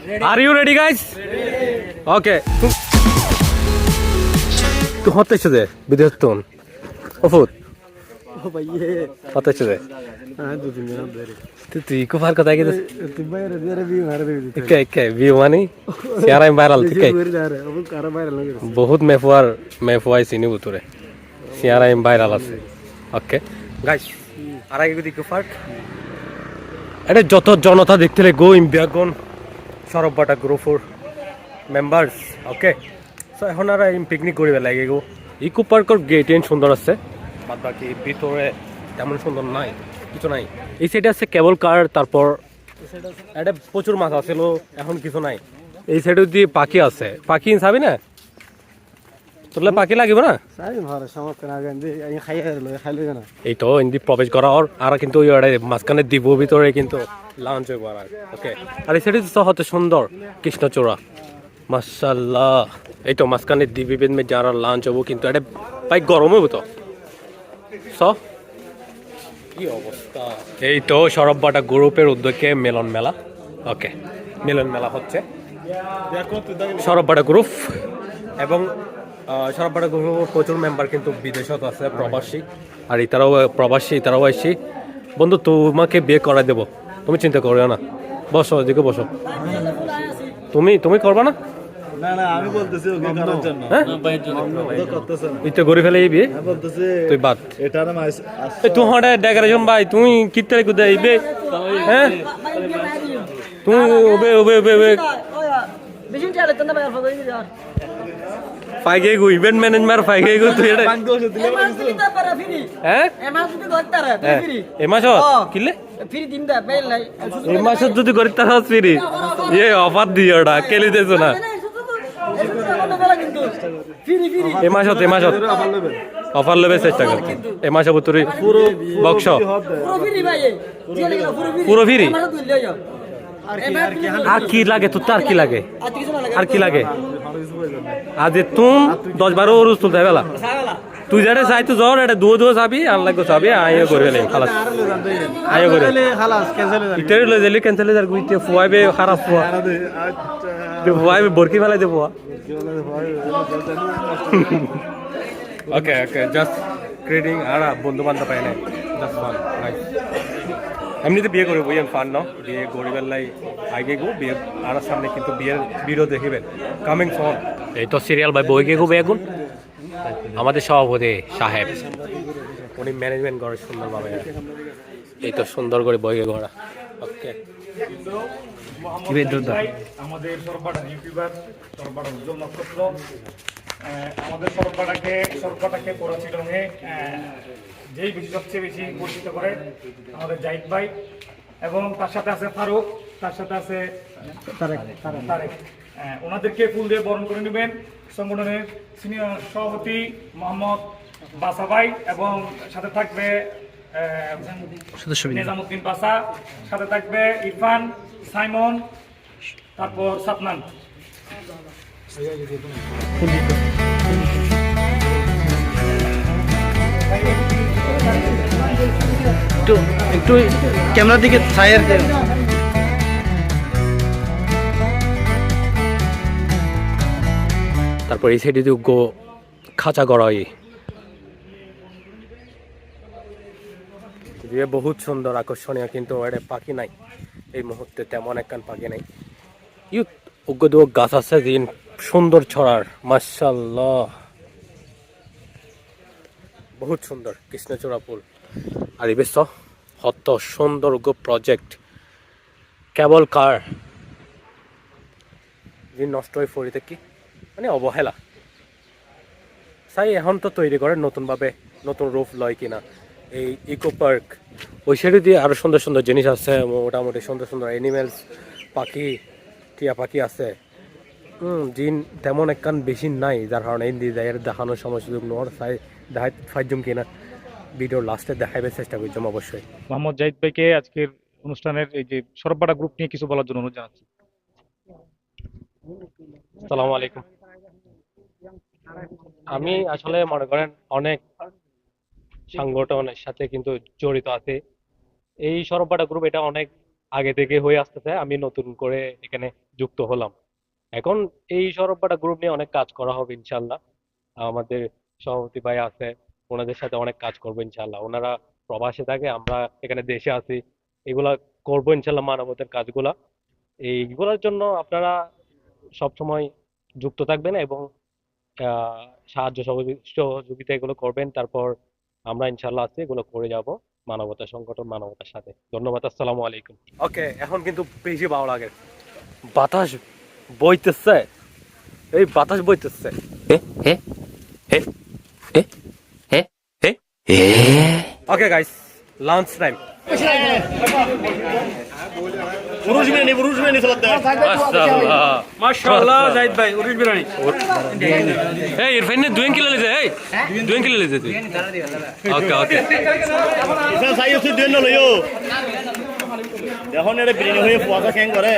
Are you ready, guys? Okay. Tu hot eşe de biliyorsun. Ofut. Hot eşe de. Tu iko fark kata gitu. Oke, view mani. Siara yang viral tuh kayak. बहुत मेफुआर sini buture. Siara yang viral আছে. Oke. Guys, আর আগে দিকে ফার্ক এটা যত জনতা দেখতে গো ইম্বিয়াগন সরববাটা গ্রুপর members okay so এখন আর picnic করিবে লাগে গো ইকো পার্কের গেট এন সুন্দর আছে বাদ বাকি ভিতরে তেমন সুন্দর নাই কিছু নাই এই সাইডে আছে কেবল কার তারপর এটা প্রচুর মাছ আছিল এখন কিছু নাই এই সাইডে দিয়ে পাখি আছে পাখি চাবি না তোলে পাখি লাগিব না এই তো ইন্দি প্রবেশ করা আর কিন্তু মাঝখানে দ্বীপ ভিতরে কিন্তু লাঞ্চ হইব আর ওকে আর এই সাইডে তো হতে সুন্দর কৃষ্ণচূড়া মাশাআল্লাহ এই তো মাঝখানে দ্বীপ মে যারা লাঞ্চ হবো কিন্তু এটা ভাই গরম হইব তো কি অবস্থা এই তো সরববাটা গ্রুপের উদ্যোগে মেলন মেলা ওকে মিলন মেলা হচ্ছে সরববাটা গ্রুপ এবং সরববাটা গ্রুপের প্রচুর মেম্বার কিন্তু বিদেশত আছে প্রবাসী আর এটারাও প্রবাসী এটারাও আসছি বন্ধু তোমাকে বিয়ে করাই দেবো তুমি চিন্তা করিও না বসো এদিকে বসো তুমি করবা না আমি বলতেছি ওকে করার জন্য গড়ি ফেলে বিয়ে তুই বাদ তুই হঠাৎ ডেকোরেশন ভাই তুই কিত্তারে কোথায় আইবে হ্যাঁ তুই ওবে ওবে ওবে ওবে ফাইগে গো ইভেন্ট ম্যানেজমেন্ট ফাইগে গো তুই এটা হ্যাঁ এমাস কিলে এমাস যদি করি তার ফ্রি এ অফার দিও ওটা কেলি দেছো না এমাসত অফার লবে চেষ্টা কর এমাস তুই বক্স পুরো ফ্রি আর কি লাগে তোর আর কি লাগে আর কি লাগে আজ তুই 10-12 ওরুজ তুলতে বেলা তুই যারে চাই তো জ্বর এটা দুও চাবি আর লাগবে চাবি আইও করে ফেলে খালাস আইও করে ইটারে লই যালি ক্যান্সেল যার গুইতে ফুয়াইবে খারাপ ফুয়াইবে বরকি ফেলাই দেবো ওকে জাস্ট ক্রিয়েটিং আর বন্ধু বান্ধব পাই না জাস্ট ফান নাইস এমনিতে বিয়ে করবো ফান ন বিয়ে গরিবের লাই আগে গো বিয়ে আর সামনে কিন্তু বিয়ের ভিডিও দেখিবেন কামিং ফোন এই তো সিরিয়াল ভাই বই গো বেগুন আমাদের সভাপতি সাহেব উনি ম্যানেজমেন্ট করে সুন্দরভাবে এই তো সুন্দর করে বই গড়া ওকে আমাদের সরববাটা ইউটিউবার সরববাটা উজ্জ্বল নক্ষত্র আমাদের সরববাটাকে করাচি রঙে যেই বেশি সবচেয়ে বেশি পরিচিত করে আমাদের জাহিদ ভাই এবং তার সাথে আছে ফারুক তার সাথে আছে তারেক ওনাদেরকে ফুল দিয়ে বরণ করে নেবেন সংগঠনের সিনিয়র সভাপতি মোহাম্মদ বাসা ভাই এবং সাথে থাকবে নিজামুদ্দিন বাসা সাথে থাকবে ইরফান সাইমন তারপর সাতনান একটু ক্যামেরার দিকে ছায়ার তারপর এই সাইডে গো খাঁচা গড়াই দিয়ে বহুত সুন্দর আকর্ষণীয় কিন্তু এটা পাখি নাই এই মুহূর্তে তেমন একখান পাখি নাই ইউ উগ্র দু গাছ আছে দিন সুন্দর ছড়ার মাশাআল্লাহ বহুত সুন্দর কৃষ্ণচূড়া ফুল আর এবেশ হত সুন্দর উগ্র প্রজেক্ট কেবল কার দিন নষ্ট হয়ে পড়িতে কি মানে অবহেলা চাই এখন তো তৈরি করে নতুনভাবে নতুন রূপ লয় কিনা এই ইকো পার্ক ওই সাইডে দিয়ে আরো সুন্দর সুন্দর জিনিস আছে মোটামুটি সুন্দর সুন্দর অ্যানিমেলস পাখি টিয়া পাখি আছে জিন তেমন একখান বেশি নাই যার কারণে হিন্দি জায়গায় দেখানোর সময় সুযোগ নোয়ার চাই দেখাই ফাইজম কিনা ভিডিও লাস্টে দেখাইবার চেষ্টা করছিলাম অবশ্যই মোহাম্মদ জাহিদ ভাইকে আজকের অনুষ্ঠানের এই যে সরববাটা গ্রুপ নিয়ে কিছু বলার জন্য অনুরোধ জানাচ্ছি আসসালামু আলাইকুম আমি আসলে মনে করেন অনেক সংগঠনের সাথে কিন্তু জড়িত আছে এই সরববাটা গ্রুপ এটা অনেক আগে থেকে হয়ে আসতেছে আমি নতুন করে এখানে যুক্ত হলাম। এখন এই সরবপাড়া গ্রুপ নিয়ে অনেক কাজ করা হবে ইনশাল্লাহ। আমাদের সভাপতি ভাই আছে, ওনাদের সাথে অনেক কাজ করবো ইনশাল্লাহ। ওনারা প্রবাসে থাকে, আমরা এখানে দেশে আছি, এগুলা করবো ইনশাল্লাহ, মানবতার কাজগুলা। এইগুলোর জন্য আপনারা সবসময় যুক্ত থাকবেন এবং সাহায্য সহযোগিতা এগুলো করবেন। তারপর আমরা ইনশাল্লাহ আছি, এগুলো করে যাব মানবতা সংগঠন, মানবতার সাথে। ধন্যবাদ, আসসালামু আলাইকুম। ওকে, এখন কিন্তু বেশি ভালো লাগে, বাতাস বইতেছে, এই বাতাস বইতেছে। Okay guys, lunch time. মাশাআল্লাহ জাহিদ ভাই উরিশ বিরিয়ানি এই ইরফান নে 2 কিলো লিজে, এই 2 কিলো লিজে তুই। ওকে ওকে, ইসা সাই হচ্ছে দেন না লইও এখন এর বিরিয়ানি হয়ে পোয়াটা ক্যাং করে।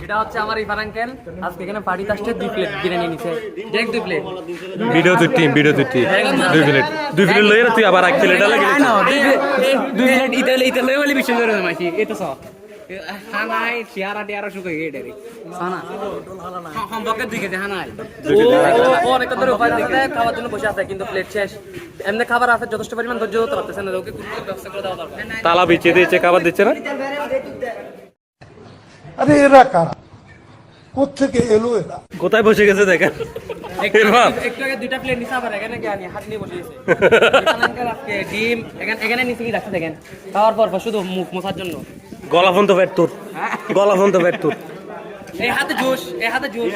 এটা হচ্ছে আমার ইরফান আঙ্কেল আজকে এখানে পার্টিতে আসছে 2 প্লেট বিরিয়ানি নিছে, ডাইরেক্ট 2 প্লেট। ভিডিও দুটি 2 প্লেট লইরা তুই আবার 1 প্লেট লাগে না 2 প্লেট ইতে লই বলি বিশ করে মাইছি এটা সব হানাই চেহারা দেয়ার শুকে গেছে ডাইরেক্ট সানা হাম বকে দিকে হানাই ও অনেক ধরে উপায় থাকে খাওয়ার জন্য বসে আছে কিন্তু প্লেট শেষ। এমনি খাবার আছে যথেষ্ট পরিমাণ ধৈর্য ধরতে পারতেছেন না, ওকে কোনো ব্যবস্থা করে দেওয়া দরকার। তালা বিছিয়ে দিয়েছে, খাবার দিচ্ছে না। আরে এরা কারা, কোত্থেকে এলো এরা? কোথায় বসে গেছে দেখেন ইরফান। একটু আগে 2টা প্লেট নিছে, আবার এখানে গিয়ে হাত নিয়ে বসে গেছে। ইরফান আঙ্কেল আজকে ডিম এখানে নিচে কি রাখছে দেখেন, খাওয়ার পর শুধু মুখ মোছার জন্য। গলা ফোন তো পেট তোর, গলা ফোন তো পেট তোর। এই হাতে জোশ, এই হাতে জোশ,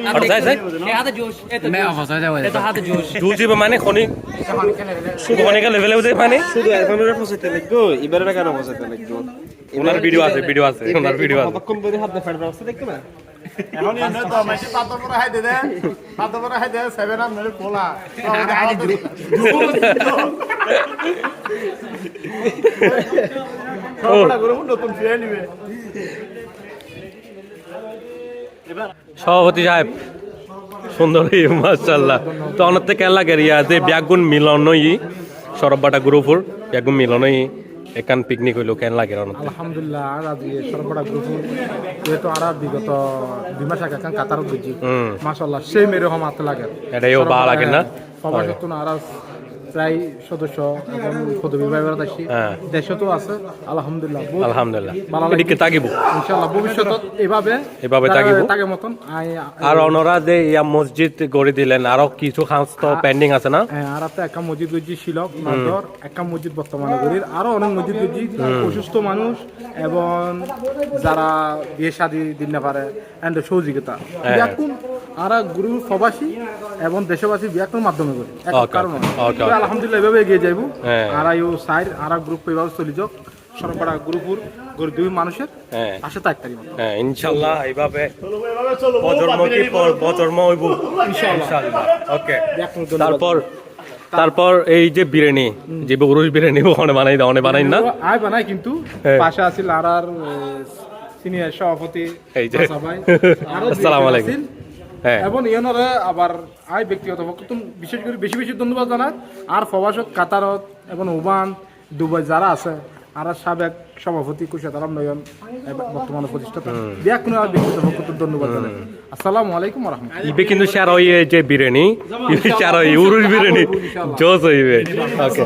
আর যাই যাই এই হাতে জোশ, এই তো হাতে জোশ। দুজিবে মানে খনি শুধু অনেকা লেভেলে উঠে মানে শুধু এখনের পৌঁছাইতে লাগবো, এবারে কেন পৌঁছাইতে লাগবো? ওনার ভিডিও আছে, ওনার ভিডিও আছে। কতক্ষণ ধরে হাত দিয়ে ফেড়ে ব্যবস্থা দেখতে না? এখন এর তো মাইছে পাতা পরা হাই দে পাতা পরা হাই দে 7 আপ মেরে কোলা সবটা করে নতুন ফিরে নিবে। সভাপতি সাহেব সুন্দরী মাশাআল্লাহ। তো অনতে কেন লাগে রিয়া যে ব্যাগুন মিলনই সরববাটা গ্রুপুর ব্যাগুন মিলনই একান পিকনিক হইলো কেন লাগে অনতে? আলহামদুলিল্লাহ আর আজ সরবরাহ গ্রুপ যেহেতু আর বিগত 2 মাস আগে কাতার বুঝি মাশাআল্লাহ সেই মেরে হমাত লাগে এটাও ভালো লাগে না সবার সাথে আর প্রায় সদস্য এবং পদবী বিভাগের আছি দেশে তো আছে আলহামদুলিল্লাহ আলহামদুলিল্লাহ। এদিকে তাকিব ইনশাআল্লাহ ভবিষ্যৎ এভাবে তাকে মতন আর ওনারা যে ইয়া মসজিদ গড়ে দিলেন, আরো কিছু কাজ তো পেন্ডিং আছে না? আর একটা মসজিদ গড়ি ছিল নজর, একটা মসজিদ বর্তমানে গড়ির, আরো অনেক মসজিদ গড়ি অসুস্থ মানুষ এবং যারা বিয়ে শাদী দিন না পারে এন্ড সহযোগিতা এখন আর গুরু প্রবাসী এবং দেশবাসী বিয়াকুর মাধ্যমে করি কারণ আলহামদুলিল্লাহ এভাবে এগিয়ে যাইব। আর ইউ সাইড আর গ্রুপ এভাবে চলে যাক সরবরাহ গ্রুপুর গরিব দুই মানুষের আশা থাকতে হ্যাঁ ইনশাআল্লাহ এইভাবে প্রজন্ম হইব ইনশাআল্লাহ। ওকে, তারপর এই যে বিরিয়ানি যে উরুশ বিরিয়ানি ওখানে বানাই না আয় বানাই কিন্তু পাশে আছিল আর সিনিয়র সভাপতি এই যে আসসালামু আলাইকুম। এবং ইয়নরে আবার আই ব্যক্তিগত পক্ষ বিশেষ করে বেশি বেশি ধন্যবাদ জানাই। আর প্রবাসক কাতারত এবং ওমান দুবাই যারা আছে আর সাবেক সভাপতি কুশাদ আলম নয়ন বর্তমানে প্রতিষ্ঠাতা কোনো আর ব্যক্তিগত পক্ষ ধন্যবাদ জানাই। আসসালামু আলাইকুম ওয়া রাহমাতুল্লাহ। ইবে কিন্তু স্যার ওই যে বিরিয়ানি ইবে স্যার ওই উরুশ বিরিয়ানি জোস হইবে। ওকে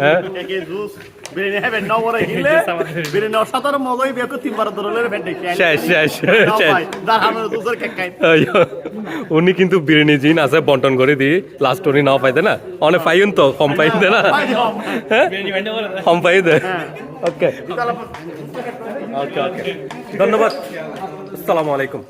হ্যাঁ বিরিয়ানি হবে নবরে হিলে বিরিয়ানি অসাধারণ মজাই বেকো 3 ধরনের ভেন্ডে শেষ দার আমরা দুসর কেকাই। উনি কিন্তু বিরিয়ানি জিন আছে বন্টন করে দি লাস্ট উনি নাও পাইতে না অনেক পাইন তো কম পাইতে না কম পাইতে। ওকে ওকে ধন্যবাদ, আসসালামু আলাইকুম।